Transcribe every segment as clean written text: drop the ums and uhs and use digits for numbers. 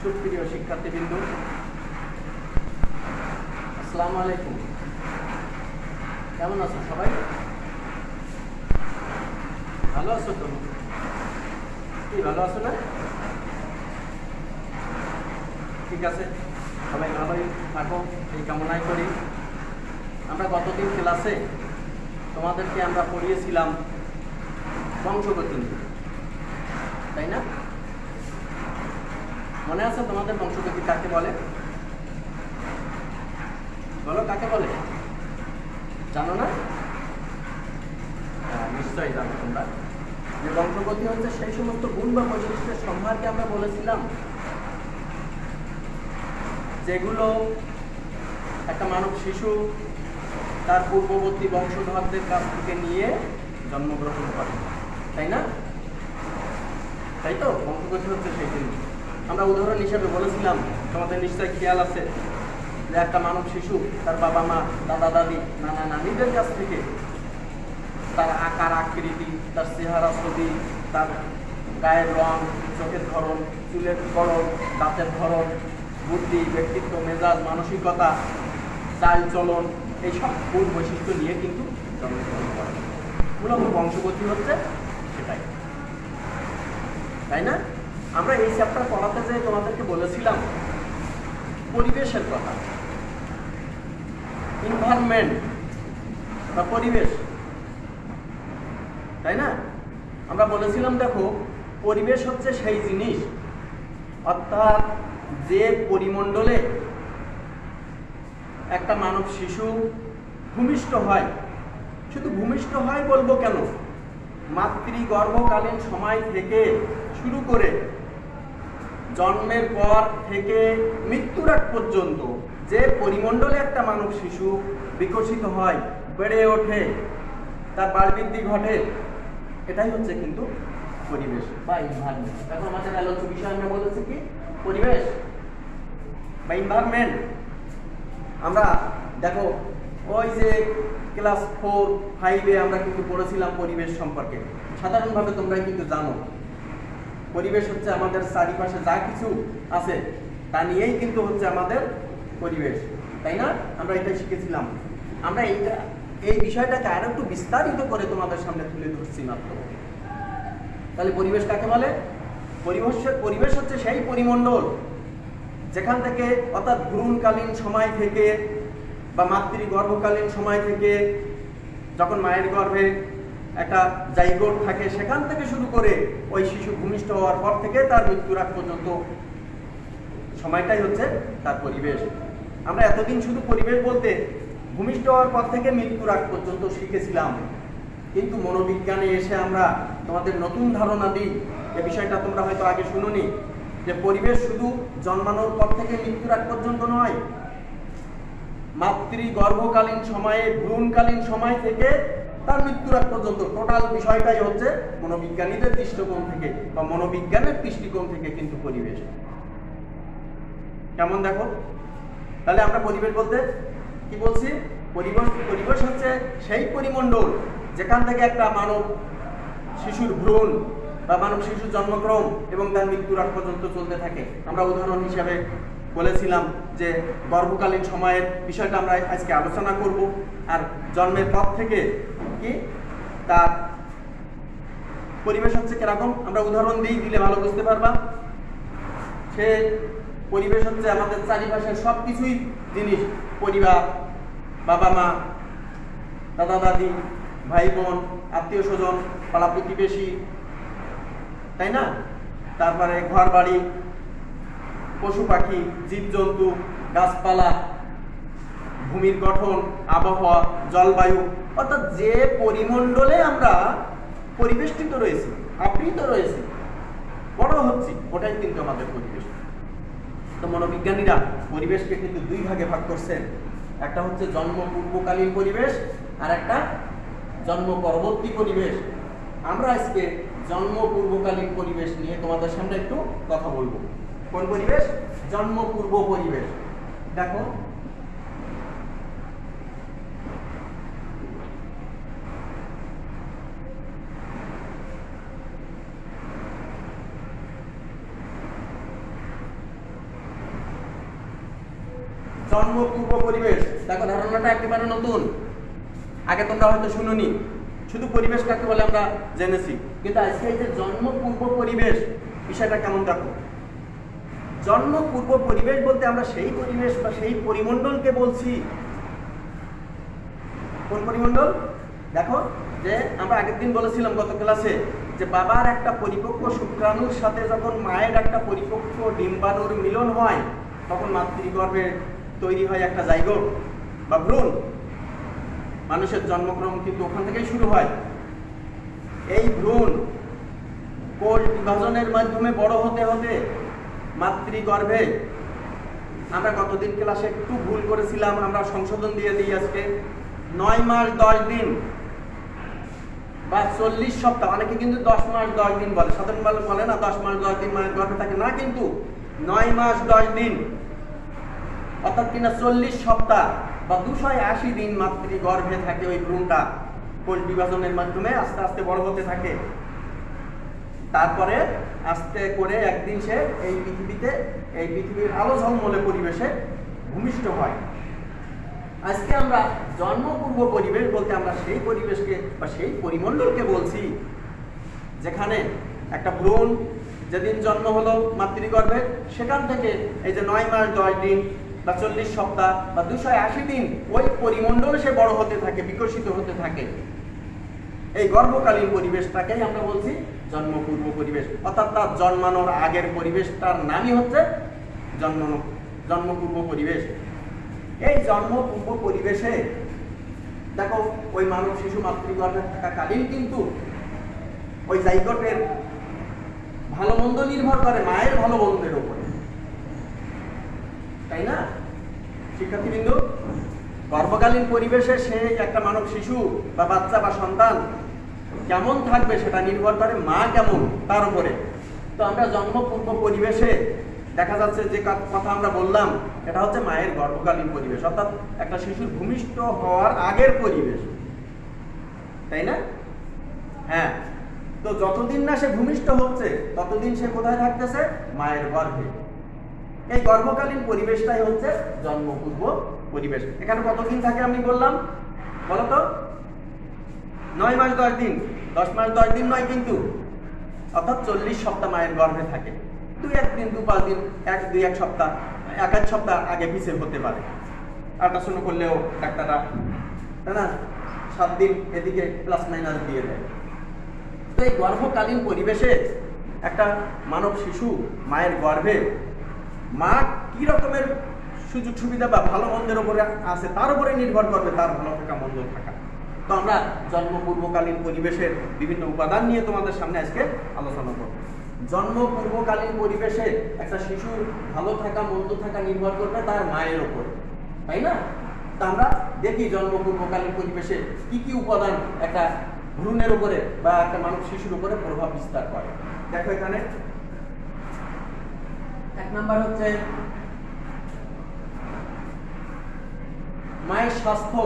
সুপ্রিয় শিক্ষার্থীবৃন্দ, আসসালামু আলাইকুম। কেমন আছো সবাই? ভালো আছো তো? কি ভালো আছো না? ঠিক আছে, সবাই ভালোই থাকো এই কামনাই করি। আমরা গতদিন ক্লাসে তোমাদেরকে আমরা পড়িয়েছিলাম বংশগতি, তাই না? মনে আছে তোমাদের বংশগতি কাকে বলে? বলো, কাকে বলে? জানো না? হ্যাঁ, নিশ্চয়ই জানো তোমরা। যে বংশগতি হচ্ছে সেই সমস্ত গুণ বা বৈশিষ্ট্যের সম্ভারকে আমরা বলেছিলাম যেগুলো একটা মানব শিশু তার পূর্ববর্তী বংশধরদের কাছ থেকে নিয়ে জন্মগ্রহণ করে, তাই না? তাই তো, বংশগতি হচ্ছে সেই জিনিস। আমরা উদাহরণ হিসেবে বলেছিলাম, তোমাদের নিশ্চয়ই খেয়াল আছে, যে একটা মানব শিশু তার বাবা মা, দাদা দাদি, নানা নানিদের কাছ থেকে তার আকার আকৃতি, তার চেহারা ছবি, তার গায়ের রং, চোখের ধরন, চুলের গড়ন, দাঁতের ধরন, বুদ্ধি, ব্যক্তিত্ব, মেজাজ, মানসিকতা, চাল চলন, এইসব গুণ বৈশিষ্ট্য নিয়ে কিন্তু জন্মগ্রহণ করে। মূলত বংশগতি হচ্ছে সেটাই, তাই না? আমরা এই চ্যাপ্টার পড়াতে যে তোমাদেরকে বলেছিলাম পরিবেশের কথা, এনভায়রনমেন্ট বা পরিবেশ, তাই না? আমরা বলেছিলাম দেখো, পরিবেশ হচ্ছে সেই জিনিস, অর্থাৎ যে পরিমণ্ডলে একটা মানব শিশু ভূমিষ্ঠ হয়। শুধু ভূমিষ্ঠ হয় বলবো কেন, মাতৃগর্ভকালীন সময় থেকে শুরু করে জন্মের পর থেকে মৃত্যুর আগ পর্যন্ত যে পরিমণ্ডলে একটা মানব শিশু বিকশিত হয়, বেড়ে ওঠে, তার বাড়বৃদ্ধি ঘটে, এটাই হচ্ছে কিন্তু পরিবেশ বা এনভায়রনমেন্ট। দেখো, আমাদের আলোচ্য বিষয় আমরা বলেছি কি? পরিবেশ বা এনভায়রনমেন্ট। আমরা দেখো, ওই যে ক্লাস 4-5-এ আমরা কিন্তু পড়েছিলাম পরিবেশ সম্পর্কে। সাধারণভাবে তোমরা কিন্তু জানো, পরিবেশ হচ্ছে আমাদের চারিপাশে যা কিছু আছে তা নিয়েই কিন্তু হচ্ছে আমাদের পরিবেশ, তাই না? আমরা এটাই শিখেছিলাম। আমরা এই বিষয়টাকে আরো একটু বিস্তারিত করে তোমাদের সামনে তুলে ধরছি মাত্র। তাহলে পরিবেশ কাকে বলে? পরিবেশ হচ্ছে সেই পরিমণ্ডল যেখান থেকে, অর্থাৎ ভ্রূণকালীন সময় থেকে বা মাতৃগর্ভকালীন সময় থেকে, যখন মায়ের গর্ভে একটা জাইগোট থাকে, সেখান থেকে শুরু করে ওই শিশু ভূমিষ্ঠ হওয়ার পর থেকে তার মৃত্যুর আগ পর্যন্ত সময়টাই হচ্ছে তার পরিবেশ। আমরা এতদিন শুধু পরিবেশ বলতে ভূমিষ্ঠ হওয়ার পর থেকে মৃত্যুর আগ পর্যন্ত শিখেছিলাম, কিন্তু মনোবিজ্ঞানে এসে আমরা তোমাদের নতুন ধারণা দিই। এ বিষয়টা তোমরা হয়তো আগে শুনোনি, যে পরিবেশ শুধু জন্মানোর পর থেকে মৃত্যুর আগ পর্যন্ত নয়, মাতৃগর্ভকালীন সময়ে, ভ্রূণকালীন সময় থেকে তার মৃত্যুর আগ পর্যন্ত টোটাল বিষয়টাই হচ্ছে মনোবিজ্ঞানীদের দৃষ্টিকোণ থেকে বা মনোবিজ্ঞানের দৃষ্টিকোণ থেকে কিন্তু পরিবেশ। কেমন দেখো? তাহলে আমরা পরিবেশ বলতে কি বলছি? পরিবেশ হচ্ছে সেই পরিমণ্ডল যেখান থেকে একটা মানব শিশুর ভ্রূণ বা মানব শিশুর জন্মক্রম এবং তার মৃত্যুর আগ পর্যন্ত চলতে থাকে। আমরা উদাহরণ হিসাবে বলেছিলাম যে গর্ভকালীন সময়ের বিষয়টা আমরা আজকে আলোচনা করব, আর জন্মের পর থেকে কি তার পরিবেশ হচ্ছে কিরকম আমরা উদাহরণ দিলে ভালো বুঝতে পারবা। সে পরিবেশ হচ্ছে আমাদের চারিপাশের সবকিছুই জিনিস, পরিবার, বাবা মা, দাদা দাদি, ভাই বোন, আত্মীয় স্বজন, পাড়া প্রতিবেশী, তাই না? তারপরে ঘর বাড়ি, পশু পাখি, জীবজন্তু, গাছপালা, ভূমির গঠন, আবহাওয়া, জলবায়ু, অর্থাৎ যে পরিমণ্ডলে আমরা পরিবেষ্টিত রয়েছি, আবৃত রয়েছি, বড় হচ্ছি, ওটাই কিন্তু আমাদের পরিবেশ। তো মনোবিজ্ঞানীরা পরিবেশকে কিন্তু দুই ভাগে ভাগ করছেন, একটা হচ্ছে জন্ম পূর্বকালীন পরিবেশ আর একটা জন্ম পরবর্তী পরিবেশ। আমরা আজকে জন্ম পূর্বকালীন পরিবেশ নিয়ে তোমাদের সামনে একটু কথা বলবো। কোন পরিবেশ? জন্ম পূর্ব পরিবেশ। দেখো, জন্ম পূর্ব পরিবেশ, দেখো ধারণাটা একেবারে নতুন, আগে তোমরা হয়তো শুনোনি, শুধু পরিবেশ কাকে বলে আমরা জেনেছি, কিন্তু আজকে এই যে জন্ম পূর্ব পরিবেশ বিষয়টা কেমন দেখো। জন্ম পূর্ব পরিবেশ বলতে আমরা সেই পরিবেশ বা সেই পরিমণ্ডলকে বলছি। কোন পরিমণ্ডল? দেখো যে আমরা আগের দিন বলেছিলাম গত ক্লাসে যে বাবার একটা পরিপক্ক শুক্রাণুর সাথে যখন মায়ের একটা পরিপক্ক ডিম্বাণুর মিলন হয় তখন মাতৃগর্ভে তৈরি হয় একটা জাইগোট বা ভ্রূণ। মানুষের জন্মক্রম কিন্তু ওখান থেকেই শুরু হয়। এই ভ্রূণ কোষ বিভাজনের মাধ্যমে বড় হতে হতে মাতৃগর্ভে, আমরা গতদিন ক্লাসে একটু ভুল করেছিলাম, আমরা সংশোধন দিয়ে দিই আজকে, 9 মাস 10 দিন বা 40 সপ্তাহ, অনেকে কিন্তু 10 মাস 10 দিন বলে, সাধারণ বলে না 10 মাস 10 দিন মায়ের গর্ভে থাকে না, কিন্তু 9 মাস 10 দিন অর্থাৎ কিনা 40 সপ্তাহ বা 280 দিন মাতৃগর্ভে থাকে ওই ভ্রূণটা, কোষ বিভাজনের মাধ্যমে আস্তে আস্তে বড় হতে থাকে। তারপরে আস্তে করে একদিন সে এই পৃথিবীর আলো ঝলমলে পরিবেশে ভূমিষ্ঠ হয়। আজকে আমরা জন্মপূর্ব পরিবেশ বলতে আমরা সেই পরিবেশকে বা সেই পরিমণ্ডলকে বলছি যেখানে একটা ভ্রূণ যেদিন জন্ম হলো মাতৃগর্ভে, সেখান থেকে এই যে 9 মাস 10 দিন বা 40 সপ্তাহ বা 280 দিন ওই পরিমণ্ডলে সে বড় হতে থাকে, বিকশিত হতে থাকে। এই গর্ভকালীন পরিবেশটাকেই আমরা বলছি জন্মপূর্ব পরিবেশ, অর্থাৎ তার জন্মানোর আগের পরিবেশটার নামই হচ্ছে জন্মপূর্ব পরিবেশ। এই জন্মপূর্ব পরিবেশে দেখো ওই মানব শিশু মাতৃগর্ভে থাকাকালীন কিন্তু ওই জাইগোটের ভালো মন্দ নির্ভর করে মায়ের ভালো মন্দের উপরে, তাই না শিক্ষার্থীবৃন্দ? গর্ভকালীন পরিবেশে সে একটা মানব শিশু বা বাচ্চা বা সন্তান কেমন থাকবে সেটা নির্ভর করে মা কেমন তার উপরে। তো আমরা জন্মপূর্ব পরিবেশে দেখা যাচ্ছে যে কথা আমরা বললাম, এটা হচ্ছে মায়ের গর্ভকালীন পরিবেশ, অর্থাৎ একটা শিশুর ভূমিষ্ঠ হওয়ার আগের পরিবেশ, তাই না? হ্যাঁ, তো যতদিন না সে ভূমিষ্ঠ হচ্ছে ততদিন সে কোথায় থাকতেছে? মায়ের গর্ভে। এই গর্ভকালীন পরিবেশটাই হচ্ছে জন্মপূর্ব পরিবেশ। এখানে কতদিন থাকে আমি বললাম বলতো? 9 মাস 10 দিন, 10 মাস 10 দিন নয় কিন্তু, অর্থাৎ 40 সপ্তাহ মায়ের গর্ভে থাকে। 2-1 দিন 2-5 দিন 1-2-1 সপ্তাহ 1-1 সপ্তাহ আগে পিছিয়ে হতে পারে, আল্ট্রাসাউন্ড করলেও ডাক্তাররা, তাই না, 7 দিন এদিকে প্লাস মাইনাস দিয়ে দেয়। তো এই গর্ভকালীন পরিবেশে একটা মানব শিশু মায়ের গর্ভে মা কি রকমের সুযোগ সুবিধা বা ভালো মন্দের উপরে আছে তার উপরে নির্ভর করবে তার ভালো থাকা মন্দ থাকা। তো আমরা জন্মপূর্বকালীন পরিবেশের বিভিন্ন উপাদান নিয়ে তোমাদের সামনে আজকে আলোচনা করব। জন্মপূর্বকালীন পরিবেশে একটা শিশুর ভালো থাকা মন্দ থাকা নির্ভর করবে তার মায়ের উপর, তাই না? তা আমরা দেখি জন্মপূর্বকালীন পরিবেশে কি কি উপাদান একটা ভ্রূণের উপরে বা একটা মানব শিশুর উপরে প্রভাব বিস্তার করে। দেখো এখানে 1 নাম্বার হচ্ছে মায়ের স্বাস্থ্য।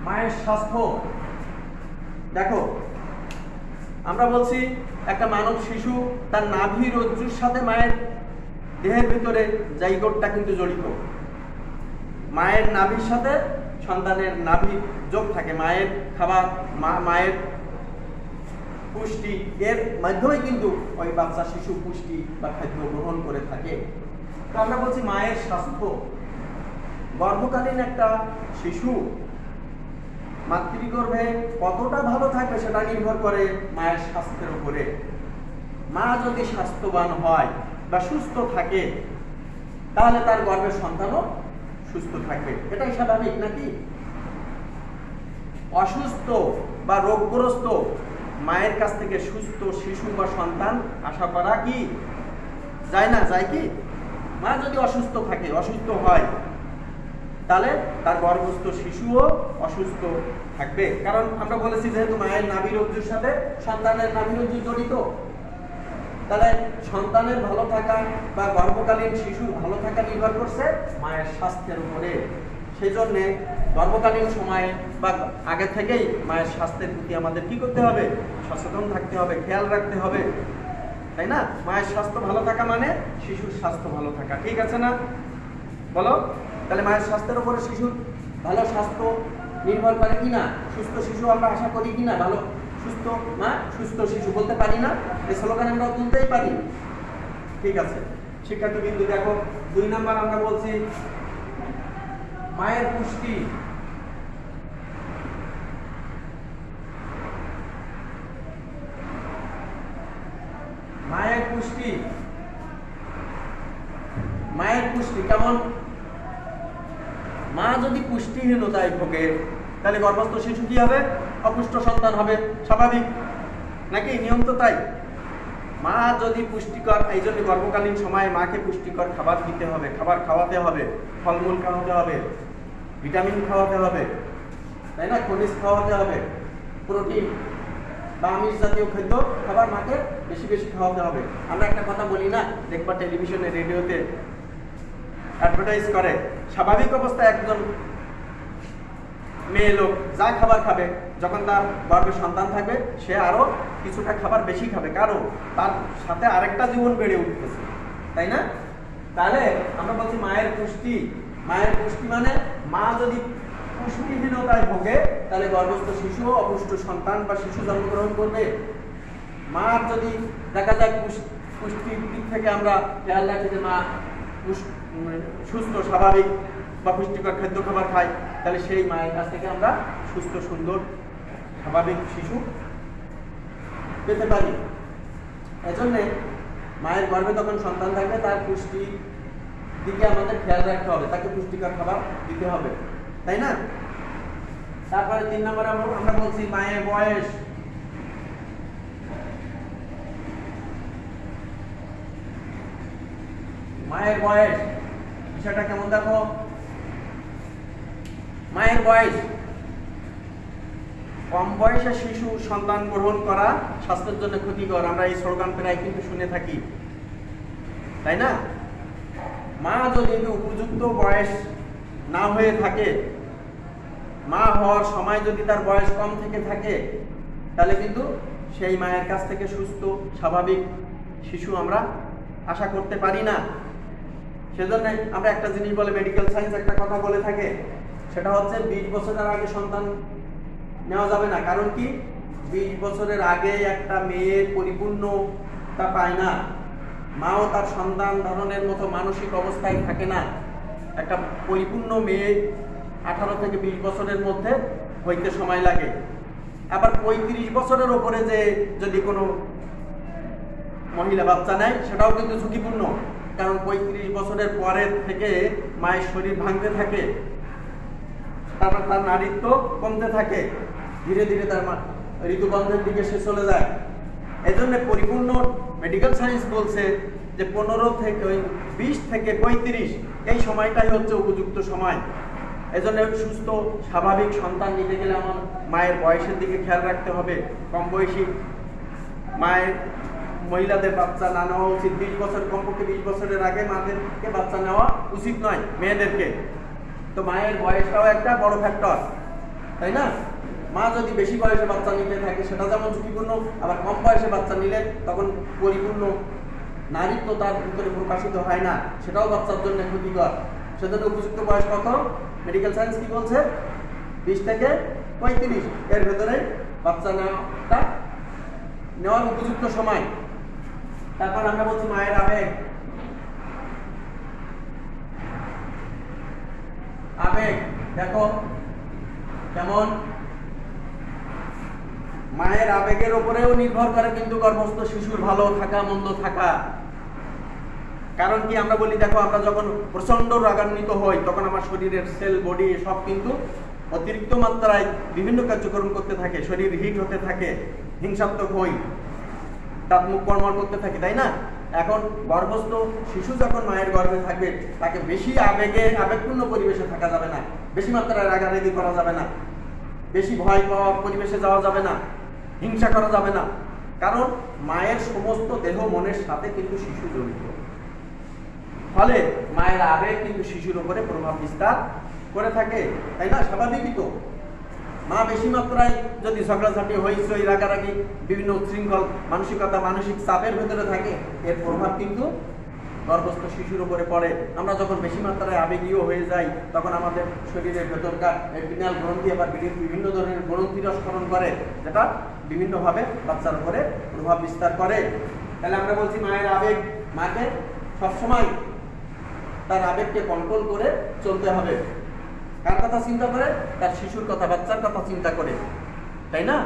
মায়ের স্বাস্থ্য দেখো, আমরা বলছি একটা মানব শিশু তার নাভি রজ্জুর সাথে মায়ের দেহের ভিতরে জাইগোটটা কিন্তু জড়িত। মায়ের নাভির সাথে সন্তানের নাভি যোগ থাকে, মায়ের খাবার মায়ের পুষ্টি এর মাধ্যমে কিন্তু ওই বাচ্চা শিশু পুষ্টি বা খাদ্য গ্রহণ করে থাকে। তো আমরা বলছি মায়ের স্বাস্থ্য। গর্ভকালীন একটা শিশু মাতৃগর্ভে কতটা ভালো থাকবে সেটা নির্ভর করে মায়ের স্বাস্থ্যের উপরে। মা যদি স্বাস্থ্যবান হয় বা সুস্থ থাকে তাহলে তার গর্ভের সন্তানও সুস্থ থাকবে, এটাই স্বাভাবিক নাকি? অসুস্থ বা রোগগ্রস্ত মায়ের কাছ থেকে সুস্থ শিশু বা সন্তান আশা করা কি যায় না? যায় কি? মা যদি অসুস্থ থাকে, অসুস্থ হয়, তাহলে তার গর্ভস্থ শিশুও অসুস্থ থাকবে। কারণ আমরা বলেছি যেহেতু মায়ের নাভিরজ্জুর সাথে সন্তানের নাভিরজ্জু জড়িত, তাহলে সন্তানের ভালো থাকা বা গর্ভকালীন শিশুর ভালো থাকা নির্ভর করছে মায়ের স্বাস্থ্যের উপরে। সেই জন্যে গর্ভকালীন সময়ে বা আগে থেকেই মায়ের স্বাস্থ্যের প্রতি আমাদের কি করতে হবে, সচেতন থাকতে হবে, খেয়াল রাখতে হবে, তাই না? মায়ের স্বাস্থ্য ভালো থাকা মানে শিশুর স্বাস্থ্য ভালো থাকা, ঠিক আছে না? বলো তাহলে মায়ের স্বাস্থ্যের উপরে শিশুর ভালো স্বাস্থ্য নির্ভর করে কিনা? সুস্থ শিশু আমরা আশা করি কিনা? ভালো সুস্থ মা সুস্থ শিশু বলতে পারি না? এই স্লোগান আমরা তুলতেই পারি, ঠিক আছে? শিক্ষার্থী বিন্দু দেখো 2 নাম্বার আমরা বলছি মায়ের পুষ্টি। মায়ের পুষ্টি, মায়ের পুষ্টি কেমন? মা যদি পুষ্টিহীনতায় ভোগে তাহলে গর্ভস্থ শিশু কি হবে? অপুষ্ট সন্তান হবে, স্বাভাবিক নাকি? নিয়ম তো তাই। মা যদি পুষ্টিকর, এই জন্য গর্ভকালীন সময়ে মাকে পুষ্টিকর খাবার দিতে হবে, খাবার খাওয়াতে হবে, ফলমূল খাওয়াতে হবে, ভিটামিন খাওয়াতে হবে, তাই না? খনিজ খাওয়াতে হবে, প্রোটিন বা আমিষ জাতীয় খাদ্য খাবার মাকে বেশি বেশি খাওয়াতে হবে। আমরা একটা কথা বলি না, দেখবা টেলিভিশনে রেডিওতে অ্যাডভার্টাইজ করে, স্বাভাবিক অবস্থায় একজন মেয়ে লোক যা খাবার খাবে, যখন তার গর্ভে সন্তান থাকবে সে আরো কিছুটা খাবার বেশি খাবে, কারণ তার সাথে আরেকটা জীবন বেড়ে উঠতেছে, তাই না? তাহলে আমরা বলছি মায়ের পুষ্টি। মায়ের পুষ্টি মানে মা যদি পুষ্টিহীনতায় ভোগে তাহলে গর্ভস্থ শিশু অপুষ্ট সন্তান বা শিশু জন্মগ্রহণ করবে। মার যদি দেখা যায় পুষ্টির দিক থেকে আমরা খেয়াল রাখি যে মা সুস্থ স্বাভাবিক বা পুষ্টিকর খাদ্য খাবার খায়, তাহলে সেই মায়ের কাছ থেকে আমরা সুস্থ সুন্দর স্বাভাবিক শিশু পেতে পারি। এজন্যে মায়ের গর্ভে তখন সন্তান থাকবে, তার পুষ্টি দিকে আমাদের খেয়াল রাখতে হবে, তাকে পুষ্টিকর খাবার দিতে হবে, তাই না? তারপরে 3 নম্বরে আমরা বলছি মায়ের বয়স। মায়ের বয়স বিষয়টা কেমন দেখো। মায়ের বয়স, কম বয়সে শিশু সন্তান গ্রহণ করা স্বাস্থ্যের জন্য ক্ষতিকর, আমরা এই স্লোগান প্রায় কিন্তু শুনে থাকি, তাই না? মা যদি উপযুক্ত বয়স না হয়ে থাকে, মা হওয়ার সময় যদি তার বয়স কম থেকে থাকে, তাহলে কিন্তু সেই মায়ের কাছ থেকে সুস্থ স্বাভাবিক শিশু আমরা আশা করতে পারি না। সেজন্য আমরা একটা জিনিস বলে, মেডিকেল সায়েন্স একটা কথা বলে থাকে, সেটা হচ্ছে 20 বছরের আগে সন্তান নেওয়া যাবে না। কারণ কি? 20 বছরের আগে একটা মেয়ে পরিপূর্ণতা পায় না, মাও তার সন্তান ধারণের মতো মানসিক অবস্থায় থাকে না। একটা পরিপূর্ণ মেয়ে 18 থেকে 20 বছরের মধ্যে হইতে সময় লাগে। আবার 35 বছরের ওপরে যে যদি কোনো মহিলা বাচ্চা নেয় সেটাও কিন্তু ঝুঁকিপূর্ণ, কারণ 35 বছরের পরের থেকে মায়ের শরীর ভাঙতে থাকে, তারপর তার নারীত্ব কমতে থাকে, ধীরে ধীরে তার ঋতুবন্ধের দিকে সে চলে যায়। এজন্য পরিপূর্ণ মেডিকেল সায়েন্স বলছে যে 20 থেকে 35 এই সময়টাই হচ্ছে উপযুক্ত সময়। এজন্য সুস্থ স্বাভাবিক সন্তান নিতে গেলে আমার মায়ের বয়সের দিকে খেয়াল রাখতে হবে। কম বয়সী মায়ের মহিলাদের বাচ্চা না নেওয়া উচিত। 20 বছর, কমপক্ষে 20 বছরের আগে মাদেরকে বাচ্চা নেওয়া উচিত নয়, মেয়েদেরকে। তো মায়ের বয়সটাও একটা বড় ফ্যাক্টর, তাই না? মা যদি বেশি বয়সে বাচ্চা নিতে থাকে সেটা যেমন ঝুঁকিপূর্ণ, আবার কম বয়সে বাচ্চা নিলে তখন পরিপূর্ণ নারীত্ব তার ভিতরে প্রকাশিত হয় না, সেটাও বাচ্চার জন্য ক্ষতিকর। সেজন্য উপযুক্ত বয়স কত? মেডিকেল সায়েন্স কি বলছে? 20 থেকে 35 এর ভেতরে বাচ্চা নেওয়ার উপযুক্ত সময়। তারপর আমরা বলছি মায়ের আবেগ। আবেগ দেখো কেমন। মায়ের আবেগের উপরেও নির্ভর করে কিন্তু গর্ভস্থ শিশুর ভালো থাকা মন্দ থাকা। কারণ কি? আমরা বলি দেখো, আমরা যখন প্রচন্ড রাগান্বিত হই তখন আমার শরীরের সেল বডি সব কিন্তু অতিরিক্ত মাত্রায় বিভিন্ন কার্যক্রম করতে থাকে, শরীর হিট হতে থাকে, হিংসাত্মক হই, দাঁত মুখ কর্মর করতে থাকে, তাই না? এখন গর্ভস্থ শিশু যখন মায়ের গর্ভে থাকবে তাকে বেশি আবেগপূর্ণ পরিবেশে থাকা যাবে না, বেশি মাত্রায় রাগারাগি করা যাবে না, বেশি ভয় পাওয়া পরিবেশে যাওয়া যাবে না, হিংসা করা যাবে না। কারণ মায়ের সমস্ত দেহ মনের সাথে কিন্তু শিশু জড়িত, ফলে মায়ের আবেগ কিন্তু শিশুর উপরে প্রভাব বিস্তার করে থাকে, তাই না? স্বাভাবিকই তো। মা বেশি মাত্রায় যদি ঝগড়াঝাটি, হইচই, রাগারাগি, বিভিন্ন উচ্ছৃঙ্খল মানসিকতা, মানসিক চাপের ভেতরে থাকে, এর প্রভাব কিন্তু গর্ভস্থ শিশুর উপরে পড়ে। আমরা যখন বেশি মাত্রায় আবেগীয় হয়ে যাই, তখন আমাদের শরীরের ভেতরকার এপিনাল গ্রন্থি আবার বিভিন্ন ধরনের গ্রন্থি রসকরণ করে, যেটা বিভিন্নভাবে বাচ্চার উপরে প্রভাব বিস্তার করে। তাহলে আমরা বলছি মায়ের আবেগ, মাকে সবসময় তার আবেগকে কন্ট্রোল করে চলতে হবে। কার কথা চিন্তা করে? তার শিশুর কথা, বাচ্চার কথা চিন্তা করে, তাই না?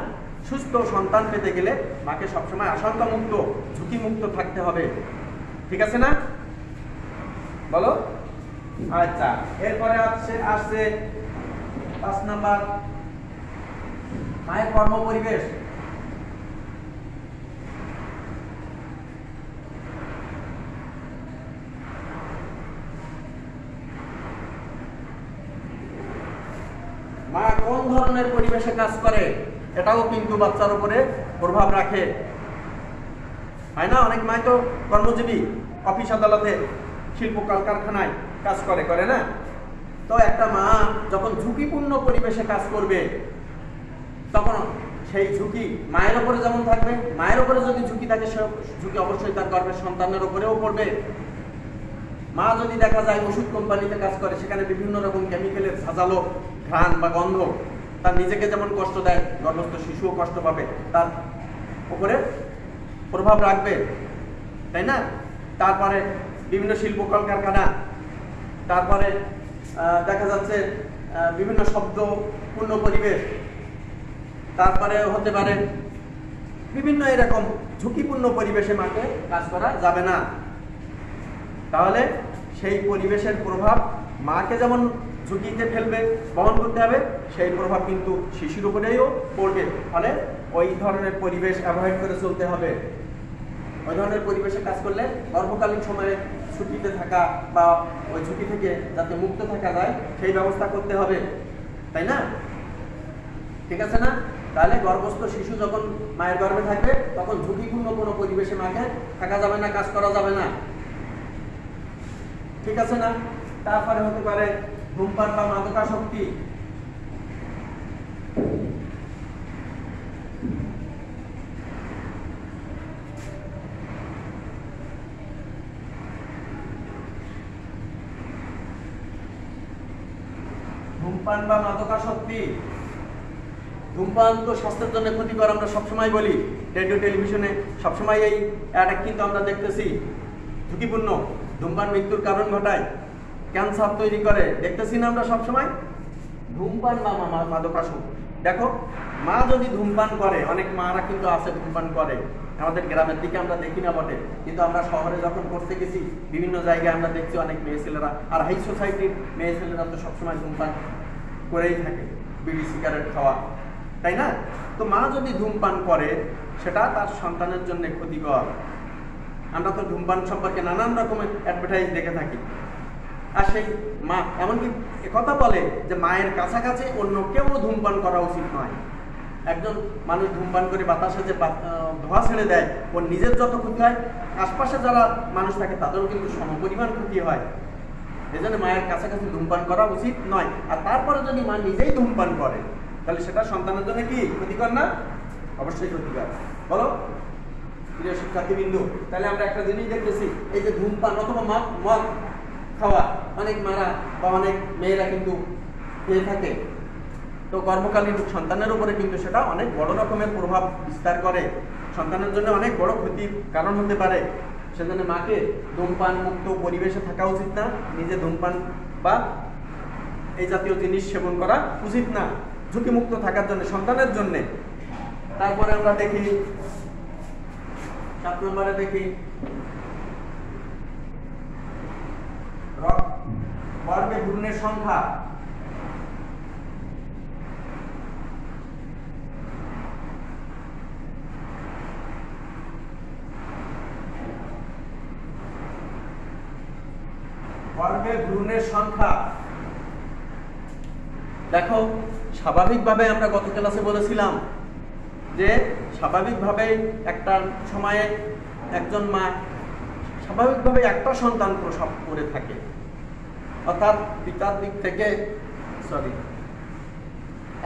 সুস্থ সন্তান পেতে গেলে মাকে সবসময় আশঙ্কামুক্ত, ঝুঁকিমুক্ত থাকতে হবে। ঠিক আছে না? বলো। আচ্ছা, এরপরে আসছে 5 নাম্বার, মায়ের কর্ম পরিবেশ। মা কোন ধরনের পরিবেশে কাজ করে, এটাও কিন্তু বাচ্চার উপরে প্রভাব রাখে, তাই না? অনেক মাই তো কর্মজীবী, অফিস আদালতে, শিল্প কলকারখানায় কাজ করে না? তো একটা মা যখন ঝুঁকিপূর্ণ পরিবেশে কাজ করবে, তখন সেই ঝুঁকি মায়ের উপরে যেমন থাকবে, মায়ের উপরে যদি ঝুঁকি থাকে, সে ঝুঁকি অবশ্যই তার গর্ভের সন্তানের উপরেও পড়বে। মা যদি দেখা যায় ওষুধ কোম্পানিতে কাজ করে, সেখানে বিভিন্ন রকম কেমিক্যালের ঝাঁঝালো ঘ্রাণ বা গন্ধ তার নিজেকে যেমন কষ্ট দেয়, গর্ভস্থ শিশুও কষ্ট পাবে, তার উপরে প্রভাব রাখবে, তাই না? তারপরে বিভিন্ন শিল্প কলকারখানা, তারপরে দেখা যাচ্ছে বিভিন্ন শব্দপূর্ণ পরিবেশ, তারপরে হতে পারে বিভিন্ন এরকম ঝুঁকিপূর্ণ পরিবেশে মাকে কাজ করা যাবে না। তাহলে সেই পরিবেশের প্রভাব মাকে যেমন ঝুঁকিতে ফেলবে, বহন করতে হবে, সেই প্রভাব কিন্তু শিশুর উপরেও পড়বে। ফলে ওই ধরনের পরিবেশ অ্যাভয়েড করে চলতে হবে। ওই ধরনের পরিবেশে কাজ করলে গর্ভকালীন সময়ে ছুটিতে থাকা বা ওই ঝুঁকি থেকে যাতে মুক্ত থাকা যায়, সেই ব্যবস্থা করতে হবে, তাই না? ঠিক আছে না? তাহলে গর্ভস্থ শিশু যখন মায়ের গর্ভে থাকবে, তখন ঝুঁকিপূর্ণ কোনো পরিবেশে মাকে থাকা যাবে না, কাজ করা যাবে না। ঠিক আছে না? তারপরে হতে পারে ধূমপান বা মাদকাসক্তি। ধূমপান বা মাদকাসক্তি, ধূমপান তো স্বাস্থ্যের জন্য ক্ষতিকর, আমরা সবসময় বলি, রেডিও টেলিভিশনে সবসময় এই অ্যাড কিন্তু আমরা দেখতেছি। ঝুঁকিপূর্ণ, ধূমপান মৃত্যুর কারণ ঘটায়, ক্যান্সার তৈরি করে, দেখতেছি না আমরা সবসময়? ধূমপান বা মাদকাসক্তি। দেখো, মা যদি ধূমপান করে, অনেক মারা কিন্তু আছে ধূমপান করে, আমাদের গ্রামের দিকে আমরা দেখি না বটে, কিন্তু আমরা শহরে যখন করতে গেছি, বিভিন্ন জায়গায় আমরা দেখছি অনেক মেয়ে ছেলেরা, আর হাই সোসাইটির মেয়ে ছেলেরা তো সবসময় ধূমপান করেই থাকে, বিড়ি সিগারেট খাওয়া, তাই না? তো মা যদি ধূমপান করে, সেটা তার সন্তানের জন্য ক্ষতিকর। আমরা তো ধূমপান সম্পর্কে নানান রকমের অ্যাডভার্টাইজ দেখে থাকি। আর সেই মা এমনকি একথা বলে যে মায়ের কাছাকাছি অন্য কেউ ধূমপান করা উচিত নয়। একজন মানুষ ধূমপান করে বাতাসে যে ধোঁয়া ছেড়ে দেয়, ওর নিজের যত ক্ষতি হয়, আশপাশে যারা মানুষ থাকে তাদেরও কিন্তু সমপরিমাণ ক্ষতি হয়। এই জন্য মায়ের কাছাকাছি ধূমপান করা উচিত নয়। আর তারপরে যদি মা নিজেই ধূমপান করে, তাহলে সেটা সন্তানের জন্য কি ক্ষতিকর না? অবশ্যই ক্ষতিকর। বলো প্রিয় শিক্ষার্থীবৃন্দু, তাহলে আমরা একটা জিনিস দেখতেছি, এই যে ধূমপান অথবা মদ খাওয়া অনেক মারা বা অনেক মেয়েরা কিন্তু খেয়ে থাকে, তো গর্ভকালীন সন্তানের উপরে কিন্তু সেটা অনেক বড় রকমের প্রভাব বিস্তার করে, সন্তানের জন্য অনেক বড় ক্ষতির কারণ হতে পারে। সেজন্য মাকে ধূমপান মুক্ত পরিবেশে থাকা উচিত না, নিজে ধূমপান বা এই জাতীয় জিনিস সেবন করা উচিত না, ঝুঁকিমুক্ত থাকার জন্য, সন্তানের জন্য। তারপরে আমরা দেখি 7 নম্বরে দেখি গর্ভে ভ্রূণের সংখ্যা। গর্ভে ভ্রূণের সংখ্যা দেখো, স্বাভাবিকভাবে আমরা গত ক্লাসে বলেছিলাম যে স্বাভাবিকভাবে একটা সময়ে একজন মা স্বাভাবিকভাবে একটা সন্তান প্রসব করে থাকে, অর্থাৎ পিতার দিক থেকে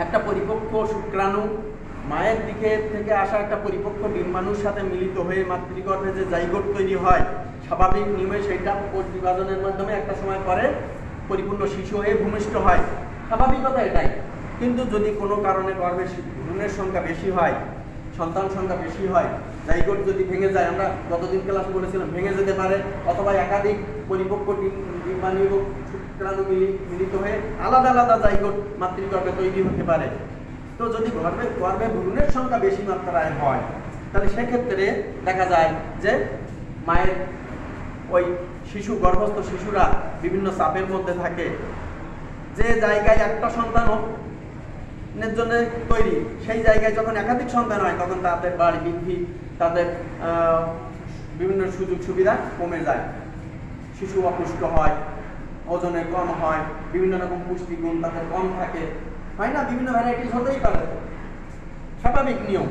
একটা পরিপক্ক শুক্রাণু মায়ের দিকে থেকে আসা একটা পরিপক্ক ডিম্বাণুর সাথে মিলিত হয়ে মাতৃগর্ভে যে জাইগোট তৈরি হয় স্বাভাবিক নিয়মে সেটা কোষ বিভাজনের মাধ্যমে একটা সময় পরে পরিপূর্ণ শিশু হয়ে ভূমিষ্ঠ হয়, স্বাভাবিকতা এটাই। কিন্তু যদি কোনো কারণে গর্ভে ভ্রূণের সংখ্যা বেশি হয়, সন্তান সংখ্যা বেশি হয়, জাইগোট যদি ভেঙে যায়, আমরা গতদিন ক্লাসে বলেছিলাম ভেঙে যেতে পারে, অথবা একাধিক পরিপক্ক ডিম্বাণু এবং শুক্রাণু মিলিত হয়ে আলাদা আলাদা জাইগোট মাতৃগর্ভে তৈরি হতে পারে। তো যদি গর্ভে ভ্রূণের সংখ্যা বেশি মাত্রায় হয় তাহলে সেক্ষেত্রে দেখা যায় যে মায়ের ওই গর্ভস্থ শিশুরা বিভিন্ন চাপের মধ্যে থাকে। যে জায়গায় একটা সন্তানের জন্য তৈরি, সেই জায়গায় যখন একাধিক সন্তান হয় তখন তাদের বাড়ি বৃদ্ধি, তাদের বিভিন্ন সুযোগ সুবিধা কমে যায়, শিশু অপুষ্ট হয়, ওজনে কম হয়, বিভিন্ন রকম পুষ্টিগুণ তাদের কম থাকে, হয় না, বিভিন্ন ভ্যারাইটিস হতেই পারে, স্বাভাবিক নিয়ম।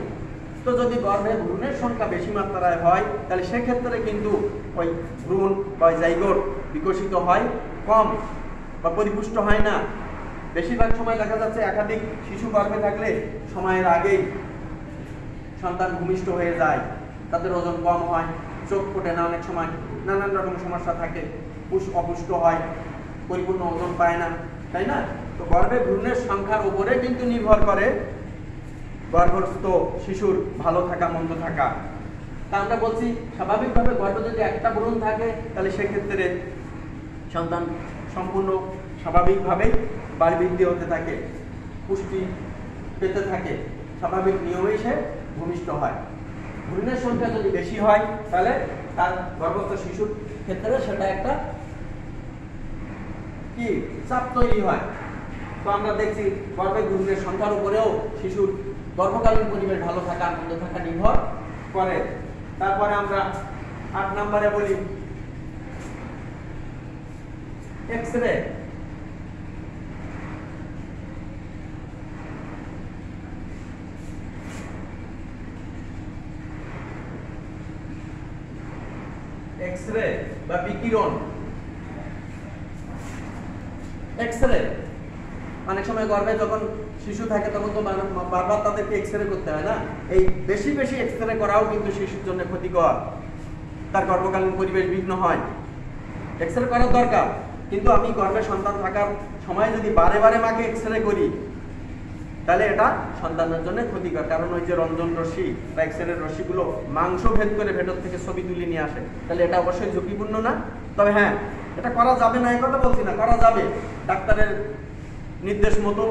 তো যদি গর্ভে ভ্রূণের সংখ্যা বেশি মাত্রায় হয় তাহলে সেক্ষেত্রে কিন্তু ওই ভ্রূণ বা জাইগোট বিকশিত হয় কম বা পরিপুষ্ট হয় না। বেশিরভাগ সময় দেখা যাচ্ছে একাধিক শিশু গর্ভে থাকলে সময়ের আগেই সন্তান ভূমিষ্ঠ হয়ে যায়, তাদের ওজন কম হয়, চোখ ফোটে না, অনেক সময় নানান রকম সমস্যা থাকে, অপুষ্ট হয়, পরিপূর্ণ ওজন পায় না, তাই না? তো গর্ভে ভ্রূণের সংখ্যার উপরে কিন্তু নির্ভর করে গর্ভস্থ শিশুর ভালো থাকা মন্দ থাকা। তা আমরা বলছি স্বাভাবিকভাবে গর্ভে যদি একটা ভ্রূণ থাকে তাহলে সেক্ষেত্রে সন্তান সম্পূর্ণ স্বাভাবিকভাবেই বাড়ি বৃদ্ধি হতে থাকে, পুষ্টি পেতে থাকে, স্বাভাবিক নিয়মেই সে ভূমিষ্ঠ হয়। ভ্রূণের সংখ্যা যদি বেশি হয় তাহলে তার গর্ভস্থ শিশুর ক্ষেত্রে সেটা একটা কি চাপ তৈরি হয়। তো আমরা দেখছি গর্ভে ভ্রূণের সংখ্যার উপরেও শিশুর গর্ভকালীন পরিবেশ ভালো থাকা মন্দ থাকা নির্ভর করে। তারপরে আমরা 8 নম্বরে বলি এক্স-রে। এক্স-রে বা বিকিরণ। এক্স-রে অনেক সময় গর্ভে যখন শিশু থাকে তখন তো বারবার তাদেরকে এক্স-রে করতে হয় না, এই বেশি বেশি এক্স-রে করাও কিন্তু শিশুর জন্য ক্ষতিকর, তার গর্ভকালীন পরিবেশ বিঘ্ন হয়। এক্স-রে করার দরকার, কিন্তু আমি গর্ভে সন্তান থাকার সময় যদি বারে বারে মাকে এক্স-রে করি তাহলে এটা সন্তানের জন্য ক্ষতিকর, কারণ ওই যে রঞ্জন রশ্মি বা এক্স-রে রশ্মিগুলো মাংস ভেদ করে ভেতর থেকে ছবি তুলে নিয়ে আসে, তাহলে এটা অবশ্যই ঝুঁকিপূর্ণ না। তবে হ্যাঁ, এটা করা যাবে না এই কথা বলছি না, করা যাবে ডাক্তারের নির্দেশ মতো,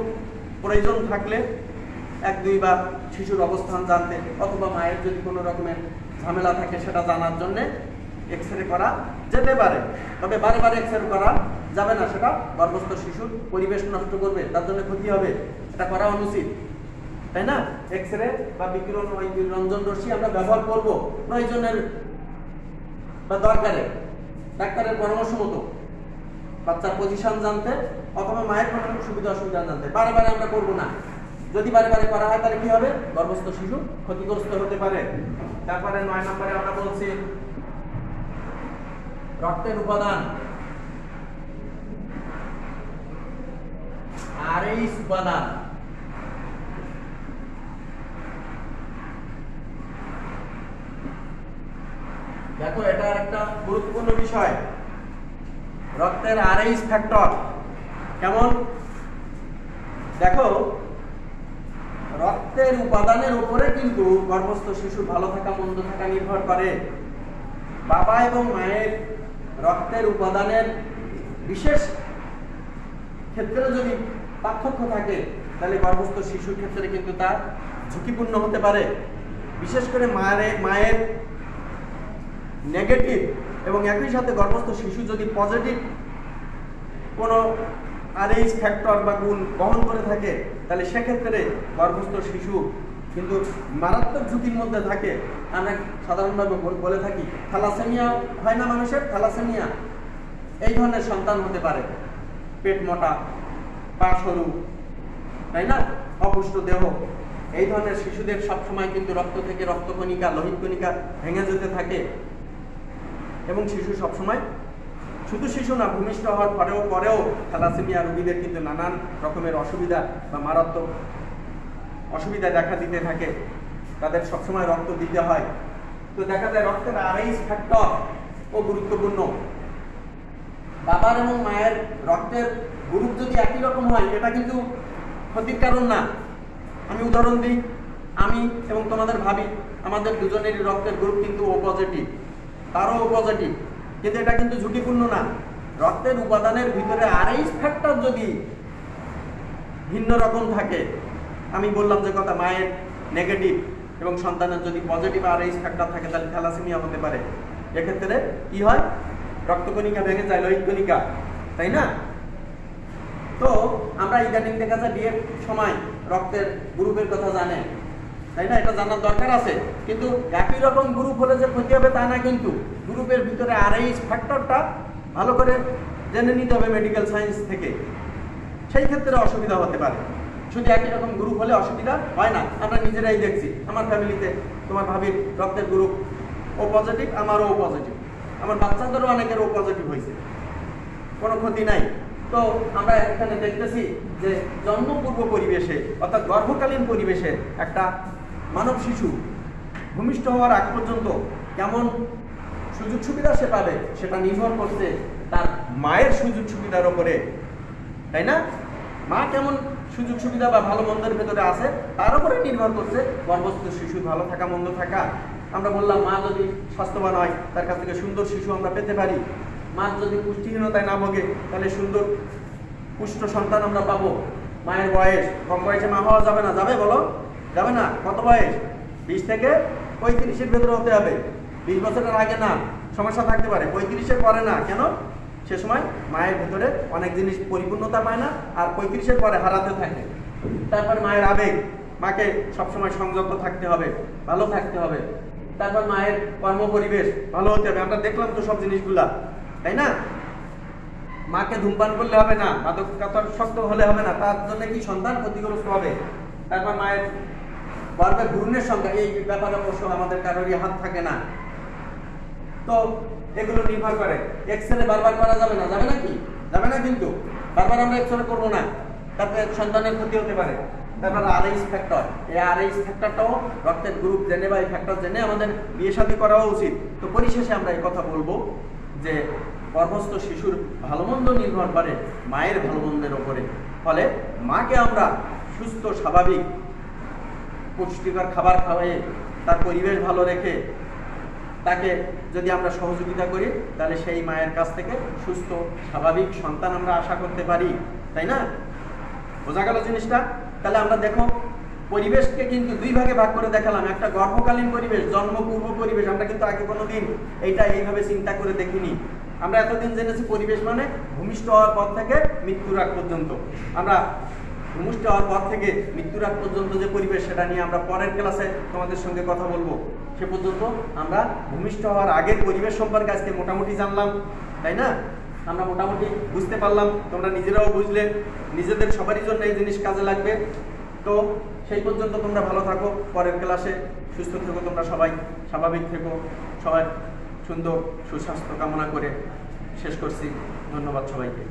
প্রয়োজন থাকলে 1-2 বার শিশুর অবস্থান জানতে, অথবা মায়ের যদি কোনো রকমের ঝামেলা থাকে সেটা জানার জন্য এক্স-রে করা যেতে পারে। তবে বারে বারে এক্স-রে করা যাবে না, সেটা গর্ভস্থ শিশুর পরিবেশ নষ্ট করবে, তার জন্য ক্ষতি হবে, এটা করা অনুচিত, তাই না? এক্স-রে বা বিকিরণ ওই রঞ্জন রশ্মি আমরা ব্যবহার করব প্রয়োজনের বা দরকারে, ডাক্তারের পরামর্শ মতো, বাচ্চার পজিশন জানতে অথবা মায়ের কোনো সুবিধা অসুবিধা জানতে। বারে বারে আমরা করবো না, যদি বারে বারে করা হয় তাহলে কি হবে? গর্ভস্থ শিশু ক্ষতিগ্রস্ত হতে পারে। তারপরে 9 নম্বরে আমরা বলছি রক্তের উপাদান, RH উপাদান। দেখো এটা একটা গুরুত্বপূর্ণ বিষয়, রক্তের RH ফ্যাক্টর কেমন? দেখো রক্তের উপাদানের উপরে কিন্তু গর্ভস্থ শিশুর ভালো থাকা মন্দ থাকা নির্ভর করে। বাবা এবং মায়ের রক্তের উপাদানের বিশেষ ক্ষেত্রে যদি পার্থক্য থাকে তাহলে গর্ভস্থ শিশুর ক্ষেত্রে কিন্তু তা ঝুঁকিপূর্ণ হতে পারে। বিশেষ করে মায়ের নেগেটিভ এবং একই সাথে গর্ভস্থ শিশু যদি পজিটিভ কোনো RH ফ্যাক্টর বা গুণ বহন করে থাকে তাহলে সেক্ষেত্রে গর্ভস্থ শিশু কিন্তু মারাত্মক ঝুঁকির মধ্যে থাকে। আমরা সাধারণভাবে বলে থাকি থ্যালাসেমিয়া হয় না, মানুষের থ্যালাসেমিয়া, এই ধরনের সন্তান হতে পারে, পেট মোটা, পা সরু, তাই না, অপুষ্ট দেহ, এই ধরনের শিশুদের সবসময় কিন্তু রক্ত থেকে রক্তকণিকা লোহিত কণিকা ভেঙে যেতে থাকে এবং শিশু সবসময় শুধু শিশু না, ভূমিষ্ঠ হওয়ার পরেও থ্যালাসেমিয়া রোগীদের কিন্তু নানান রকমের অসুবিধা বা মারাত্মক অসুবিধা দেখা দিতে থাকে, তাদের সবসময় রক্ত দিতে হয়। তো দেখা যায় রক্তের আরএইচ ফ্যাক্টর ও গুরুত্বপূর্ণ। বাবার এবং মায়ের রক্তের গ্রুপ যদি একই রকম হয় এটা কিন্তু ক্ষতির কারণ না। আমি উদাহরণ দিই, আমি এবং তোমাদের ভাবি আমাদের দুজনেরই রক্তের গ্রুপ কিন্তু ও পজিটিভ, তারও ও পজিটিভ, কিন্তু এটা কিন্তু ঝুঁকিপূর্ণ না। রক্তের উপাদানের ভিতরে আরএইচ ফ্যাক্টর যদি ভিন্ন রকম থাকে, আমি বললাম যে কথা, মায়ের নেগেটিভ এবং সন্তানের যদি পজিটিভ আরএইচ ফ্যাক্টর থাকে তাহলে থ্যালাসেমিয়া হতে পারে। এক্ষেত্রে কি হয়, রক্তকণিকা ভেঙে যায়, লোহিত কণিকা, তাই না? তো আমরা ইদানিং দেখা যায় বিয়ের সময় রক্তের গ্রুপের কথা জানে, তাই না? এটা জানার দরকার আছে, কিন্তু একই রকম গ্রুপ হলে যে ক্ষতি হবে তা না, কিন্তু গ্রুপের ভিতরে আরএইচ ফ্যাক্টরটা ভালো করে জেনে নিতে হবে মেডিকেল সায়েন্স থেকে, সেই ক্ষেত্রে অসুবিধা হতে পারে। শুধু একই রকম গ্রুপ হলে অসুবিধা হয় না, আমরা নিজেরাই দেখছি। আমার ফ্যামিলিতে তোমার ভাবির রক্তের গ্রুপ ও পজিটিভ, আমারও ও পজিটিভ, আমার বাচ্চাদেরও অনেকের ও পজিটিভ হয়েছে, কোনো ক্ষতি নাই। তো আমরা এখানে দেখতেছি যে জন্মপূর্ব পরিবেশে অর্থাৎ গর্ভকালীন পরিবেশে একটা মানব শিশু ভূমিষ্ঠ হওয়ার আগ পর্যন্ত কেমন সুযোগ সুবিধা সে পাবে সেটা নির্ভর করছে তার মায়ের সুযোগ সুবিধার উপরে, তাই না? মা কেমন সুযোগ সুবিধা বা ভালো মন্দের ভেতরে আছে তার উপরে নির্ভর করছে গর্ভস্থ শিশুর ভালো থাকা মন্দ থাকা। আমরা বললাম মা যদি স্বাস্থ্যবান হয় তার কাছ থেকে সুন্দর শিশু আমরা পেতে পারি। মা যদি পুষ্টিহীনতায় না ভোগে তাহলে সুন্দর পুষ্ট সন্তান আমরা পাবো। মায়ের বয়স, কম বয়সে মা হওয়া যাবে না, যাবে বলো? যাবে না। কত বয়স? 20 থেকে 35-এর ভেতরে হতে হবে, 20 বছরের আগে না, সমস্যা থাকতে পারে। 35-এর পরে না, কেন? সে সময় মায়ের ভেতরে অনেক জিনিস পরিপূর্ণতা পায় না, আর 35-এর পরে হারাতে থাকে। তারপর মায়ের আবেগ, মাকে সবসময় সংযত থাকতে হবে, ভালো থাকতে হবে। তারপর মায়ের কর্ম পরিবেশ ভালো হতে হবে। আমরা দেখলাম তো সব জিনিসগুলা, তাই না? মাকে ধূমপান করলে হবে না, মাদকাসক্ত হলে হবে না, তার জন্য কি সন্তান ক্ষতিগ্রস্ত হবে। তারপর মায়ের গর্ভে ভ্রূণের সংখ্যা, এই ব্যাপারে অবশ্য আমাদের কারোরই হাত থাকে না। তো এগুলো নির্ভর করে। এক্সরে বারবার করা যাবে না, যাবে না কি? যাবে না, কিন্তু বারবার আমরা এক্সরে করবো না, তাতে সন্তানের ক্ষতি হতে পারে। তারপর আরএইচ ফ্যাক্টর, এই আরএইচ ফ্যাক্টরটাও রক্তের গ্রুপ জেনে বা এই ফ্যাক্টর জেনে আমাদের বিয়ে শাদী করাও উচিত। তো পরিশেষে আমরা এই কথা বলবো যে গর্ভস্থ শিশুর ভালো মন্দ নির্ভর করে মায়ের ভালো মন্দের ওপরে। ফলে মাকে আমরা সুস্থ স্বাভাবিক পুষ্টিকর খাবার খাওয়াই, তার পরিবেশ ভালো রেখে তাকে যদি আমরা সহযোগিতা করি তাহলে সেই মায়ের কাছ থেকে সুস্থ স্বাভাবিক সন্তান আমরা আশা করতে পারি, তাই না? বোঝা গেল জিনিসটা? তাহলে আমরা দেখো পরিবেশকে কিন্তু দুই ভাগে ভাগ করে দেখালাম। একটা গর্ভকালীন পরিবেশ, জন্মপূর্ব পরিবেশ। আমরা কিন্তু আগে কোনোদিন এইটা এইভাবে চিন্তা করে দেখিনি। আমরা এতদিন জেনেছি পরিবেশ মানে ভূমিষ্ঠ হওয়ার পর থেকে মৃত্যুর আগ পর্যন্ত। আমরা ভূমিষ্ঠ হওয়ার পর থেকে মৃত্যুর আগ পর্যন্ত যে পরিবেশ, সেটা নিয়ে আমরা পরের ক্লাসে তোমাদের সঙ্গে কথা বলবো। সে পর্যন্ত আমরা ভূমিষ্ঠ হওয়ার আগের পরিবেশ সম্পর্কে আজকে মোটামুটি জানলাম, তাই না? আমরা মোটামুটি বুঝতে পারলাম, তোমরা নিজেরাও বুঝলে, নিজেদের সবারই জন্য এই জিনিস কাজে লাগবে। তো সেই পর্যন্ত তোমরা ভালো থাকো, পরের ক্লাসে সুস্থ থেকো, তোমরা সবাই স্বাভাবিক থেকো, সবাই সুন্দর সুস্বাস্থ্য কামনা করে শেষ করছি। ধন্যবাদ সবাইকে।